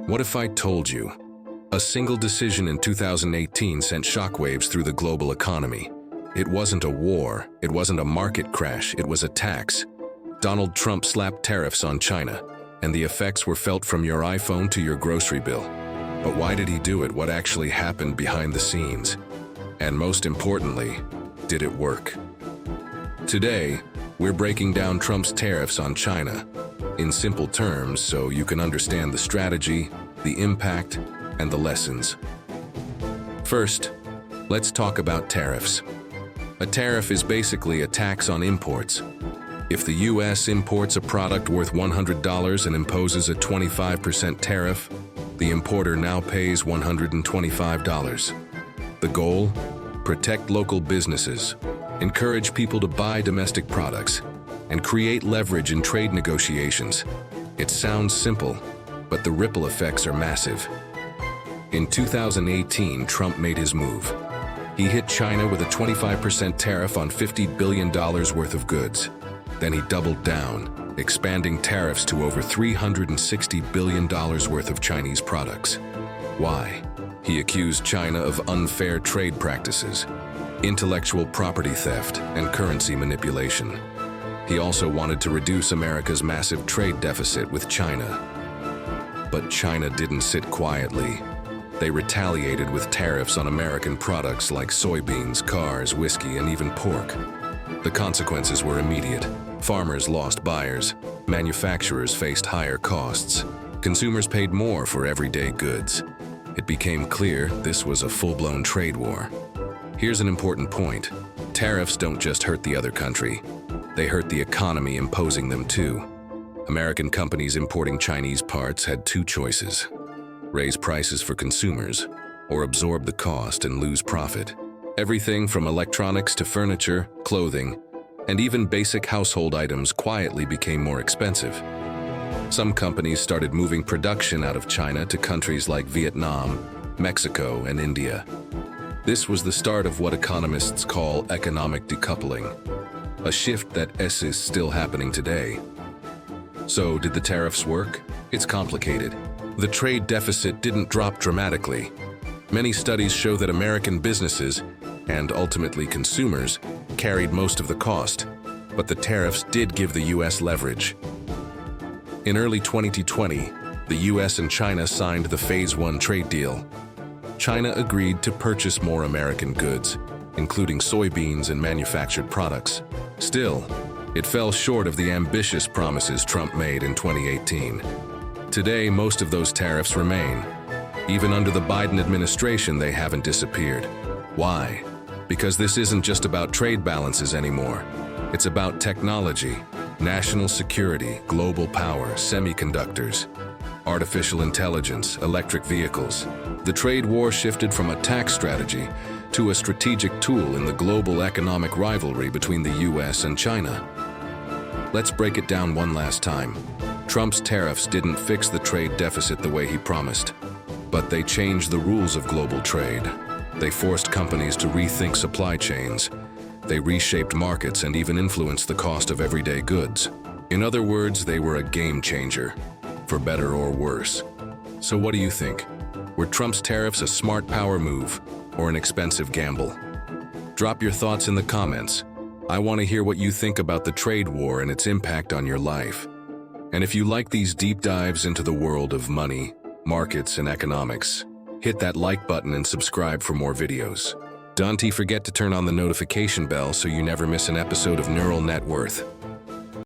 What if I told you? A single decision in 2018 sent shockwaves through the global economy. It wasn't a war, it wasn't a market crash, it was a tax. Donald Trump slapped tariffs on China, and the effects were felt from your iPhone to your grocery bill. But why did he do it? What actually happened behind the scenes? And most importantly, did it work? Today, we're breaking down Trump's tariffs on China in simple terms so you can understand the strategy, the impact, and the lessons. First, let's talk about tariffs. A tariff is basically a tax on imports. If the US imports a product worth $100 and imposes a 25% tariff, the importer now pays $125. The goal? Protect local businesses, encourage people to buy domestic products, and create leverage in trade negotiations. It sounds simple, but the ripple effects are massive. In 2018, Trump made his move. He hit China with a 25% tariff on $50 billion worth of goods. Then he doubled down, expanding tariffs to over $360 billion worth of Chinese products. Why? He accused China of unfair trade practices, intellectual property theft, and currency manipulation. He also wanted to reduce America's massive trade deficit with China. But China didn't sit quietly. They retaliated with tariffs on American products like soybeans, cars, whiskey, and even pork. The consequences were immediate. Farmers lost buyers, manufacturers faced higher costs, consumers paid more for everyday goods. It became clear this was a full-blown trade war. Here's an important point. Tariffs don't just hurt the other country. They hurt the economy imposing them too. American companies importing Chinese parts had two choices: raise prices for consumers, or absorb the cost and lose profit. Everything from electronics to furniture, clothing, and even basic household items quietly became more expensive. Some companies started moving production out of China to countries like Vietnam, Mexico, and India. This was the start of what economists call economic decoupling, a shift that is still happening today. So, did the tariffs work? It's complicated. The trade deficit didn't drop dramatically. Many studies show that American businesses, and ultimately consumers, carried most of the cost, but the tariffs did give the US leverage. In early 2020, the US and China signed the Phase 1 trade deal. China agreed to purchase more American goods, including soybeans and manufactured products. Still, it fell short of the ambitious promises Trump made in 2018. Today, most of those tariffs remain. Even under the Biden administration, they haven't disappeared. Why? Because this isn't just about trade balances anymore. It's about technology, national security, global power, semiconductors, artificial intelligence, electric vehicles. The trade war shifted from a tax strategy to a strategic tool in the global economic rivalry between the US and China. Let's break it down one last time. Trump's tariffs didn't fix the trade deficit the way he promised, but they changed the rules of global trade. They forced companies to rethink supply chains. They reshaped markets and even influenced the cost of everyday goods. In other words, they were a game changer, for better or worse. So what do you think? Were Trump's tariffs a smart power move or an expensive gamble? Drop your thoughts in the comments. I want to hear what you think about the trade war and its impact on your life. And if you like these deep dives into the world of money, markets, and economics, hit that like button and subscribe for more videos. Don't forget to turn on the notification bell so you never miss an episode of Neural Net Worth.